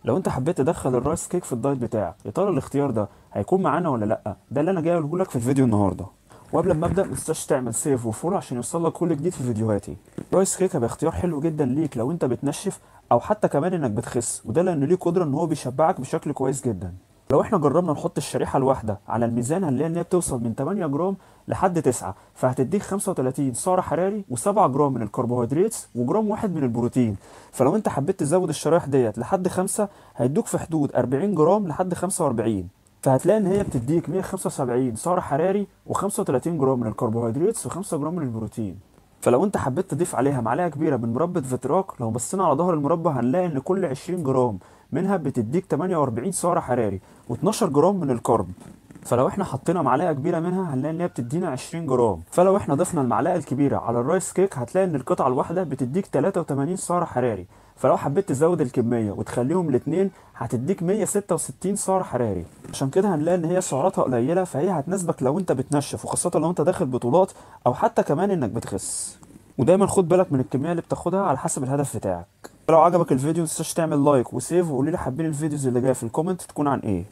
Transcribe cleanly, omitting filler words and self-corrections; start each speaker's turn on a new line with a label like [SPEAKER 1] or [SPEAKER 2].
[SPEAKER 1] لو انت حبيت تدخل الرايس كيك في الدايت بتاعك، يا ترى الاختيار ده هيكون معانا ولا لا؟ ده اللي انا جاي اقوله لك في الفيديو النهارده. وقبل ما ابدا متنساش تعمل سيف وفولو عشان يوصلك كل جديد في فيديوهاتي. رايس كيك هيبقى اختيار حلو جدا ليك لو انت بتنشف او حتى كمان انك بتخس، وده لانه ليه قدره ان هو بيشبعك بشكل كويس جدا. لو احنا جربنا نحط الشريحه الواحده على الميزان هنلاقي ان هي بتوصل من 8 جرام لحد 9، فهتديك 35 سعر حراري و7 جرام من الكربوهيدرات وجرام واحد من البروتين. فلو انت حبيت تزود الشرايح ديت لحد 5 هيدوك في حدود 40 جرام لحد 45، فهتلاقي ان هي بتديك 175 سعر حراري و35 جرام من الكربوهيدرات و5 جرام من البروتين. فلو انت حبيت تضيف عليها معلقه كبيره من مربى فيتراك، لو بصينا على ظهر المربى هنلاقي ان كل 20 جرام منها بتديك 48 سعر حراري و12 جرام من الكرب. فلو احنا حطينا معلقه كبيره منها هنلاقي ان هي بتدينا 20 جرام. فلو احنا ضفنا المعلقه الكبيره على الرايس كيك هتلاقي ان القطعه الواحده بتديك 83 سعر حراري. فلو حبيت تزود الكميه وتخليهم الاثنين هتديك 166 سعر حراري. عشان كده هنلاقي ان هي سعراتها قليله، فهي هتناسبك لو انت بتنشف، وخاصه لو انت داخل بطولات او حتى كمان انك بتخس. ودايما خد بالك من الكميه اللي بتاخدها على حسب الهدف بتاعك. لو عجبك الفيديو متنساش تعمل لايك وسيف، وقولي لي حابين الفيديوز اللي جايه في الكومنت تكون عن ايه.